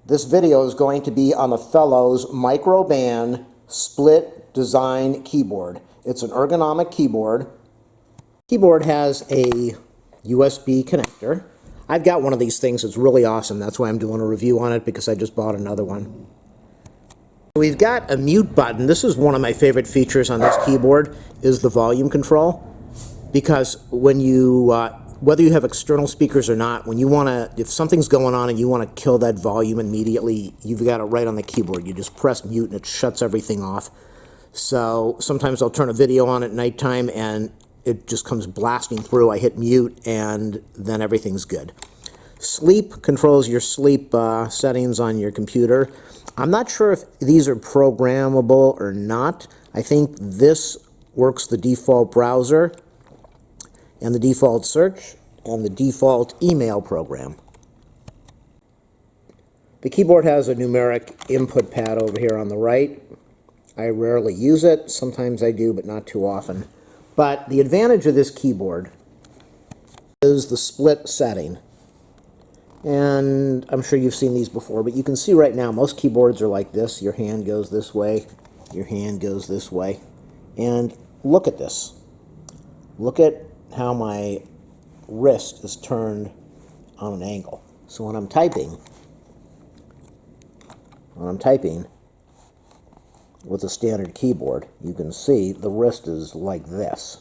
This video is going to be on the Fellows Microban split design keyboard. It's an ergonomic keyboard. Keyboard has a USB connector. I've got one of these things. It's really awesome. That's why I'm doing a review on it, because I just bought another one. We've got a mute button. This is one of my favorite features on this keyboard, is the volume control. Because when you, whether you have external speakers or not, when you want to, if something's going on and you want to kill that volume immediately, you've got it right on the keyboard. You just press mute and it shuts everything off. So sometimes I'll turn a video on at nighttime and it just comes blasting through. I hit mute and then everything's good. Sleep controls your sleep settings on your computer. I'm not sure if these are programmable or not. I think this works the default browser and the default search and the default email program. The keyboard has a numeric input pad over here on the right. I rarely use it. Sometimes I do, but not too often. But the advantage of this keyboard is the split setting. And I'm sure you've seen these before, but you can see right now most keyboards are like this. Your hand goes this way, your hand goes this way. And look at this. Look at how my wrist is turned on an angle. So when I'm typing with a standard keyboard, you can see the wrist is like this.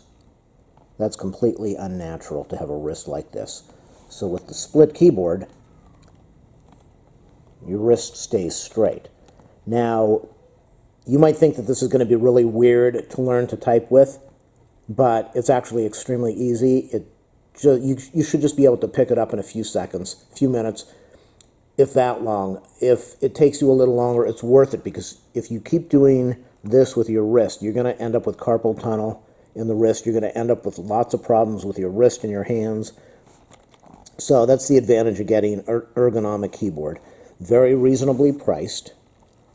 That's completely unnatural to have a wrist like this. So with the split keyboard, your wrist stays straight. Now, you might think that this is going to be really weird to learn to type with, but it's actually extremely easy. You should just be able to pick it up in a few seconds, a few minutes, if that long. If it takes you a little longer, it's worth it, because if you keep doing this with your wrist, you're going to end up with carpal tunnel in the wrist. You're going to end up with lots of problems with your wrist and your hands. So that's the advantage of getting an ergonomic keyboard. Very reasonably priced.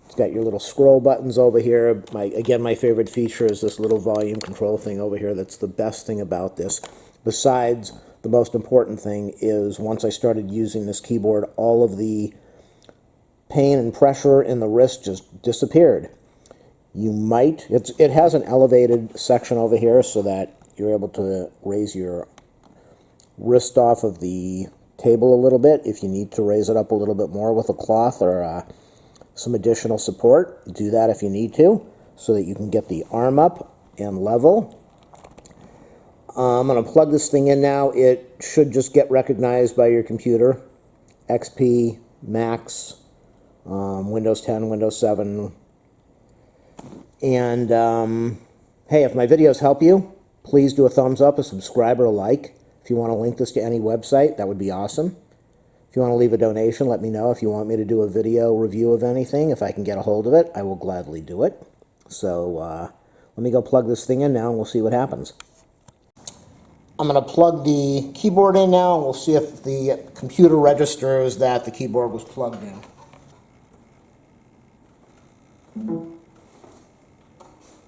It's got your little scroll buttons over here. Again, my favorite feature is this little volume control thing over here. That's the best thing about this. Besides, the most important thing is once I started using this keyboard, all of the pain and pressure in the wrist just disappeared. It has an elevated section over here so that you're able to raise your wrist off of the table a little bit if you need to raise it up a little bit more with a cloth or some additional support. Do that if you need to, so that you can get the arm up and level. I'm going to plug this thing in now. It should just get recognized by your computer. XP, Macs, Windows 10, Windows 7. And hey, if my videos help you, please do a thumbs up, a subscribe, or a like. If you want to link this to any website, that would be awesome. If you want to leave a donation, let me know. If you want me to do a video review of anything, if I can get a hold of it, I will gladly do it. So let me go plug this thing in now, and we'll see what happens. I'm going to plug the keyboard in now, and we'll see if the computer registers that the keyboard was plugged in.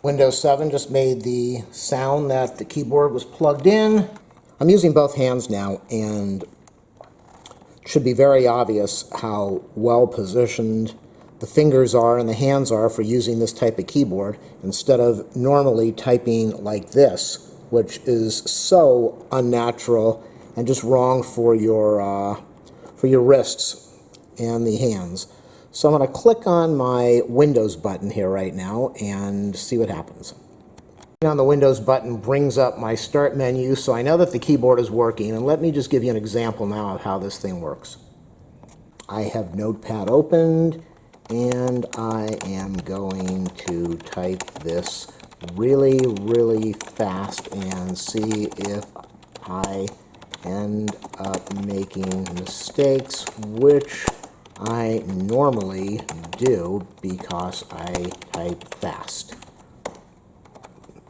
Windows 7 just made the sound that the keyboard was plugged in. I'm using both hands now, and it should be very obvious how well positioned the fingers are and the hands are for using this type of keyboard instead of normally typing like this, which is so unnatural and just wrong for your wrists and the hands. So I'm going to click on my Windows button here right now and see what happens. On the Windows button brings up my start menu, so I know that the keyboard is working. And let me just give you an example now of how this thing works. I have Notepad opened, and I am going to type this really, really fast and see if I end up making mistakes, which I normally do because I type fast.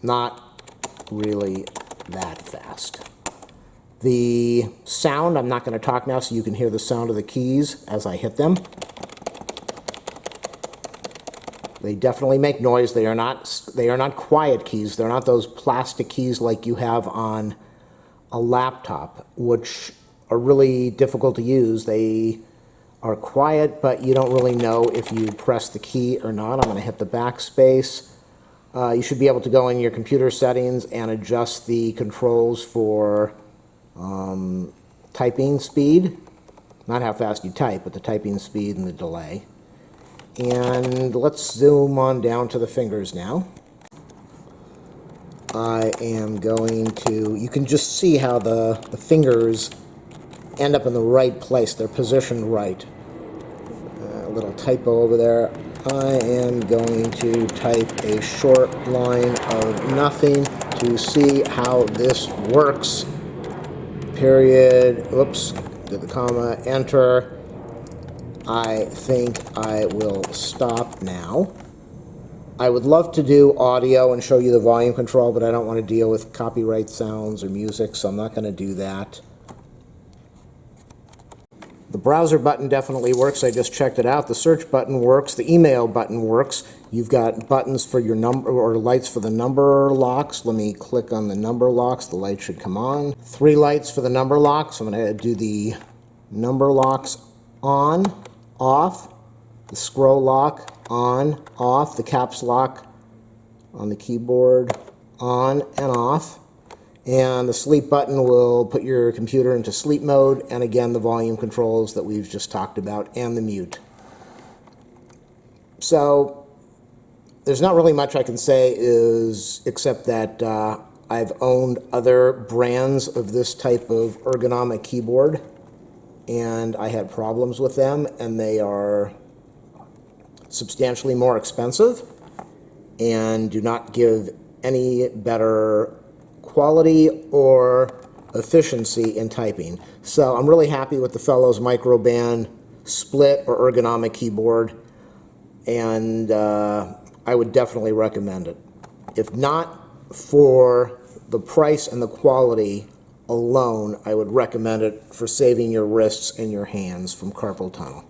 Not really that fast. The sound, I'm not going to talk now so you can hear the sound of the keys as I hit them. They definitely make noise. They are not quiet keys. They're not those plastic keys like you have on a laptop, which are really difficult to use. They are quiet, but you don't really know if you press the key or not. I'm going to hit the backspace. You should be able to go in your computer settings and adjust the controls for typing speed. Not how fast you type, but the typing speed and the delay. And let's zoom on down to the fingers now. I am going to, you can just see how the fingers end up in the right place. They're positioned right. A little typo over there. I am going to type a short line of nothing to see how this works. Period. Oops. Did the comma. Enter. I think I will stop now. I would love to do audio and show you the volume control, but I don't want to deal with copyright sounds or music, so I'm not going to do that. The browser button definitely works. I just checked it out. The search button works. The email button works. You've got buttons for your number, or lights for the number locks. Let me click on the number locks. The light should come on. 3 lights for the number locks. I'm going to do the number locks on, off, the scroll lock on, off, the caps lock on the keyboard on and off. And the sleep button will put your computer into sleep mode, and again the volume controls that we've just talked about, and the mute. So there's not really much I can say except that I've owned other brands of this type of ergonomic keyboard, and I had problems with them, and they are substantially more expensive and do not give any better quality or efficiency in typing. So I'm really happy with the Fellows Microban split or ergonomic keyboard, and I would definitely recommend it. If not for the price and the quality alone, I would recommend it for saving your wrists and your hands from carpal tunnel.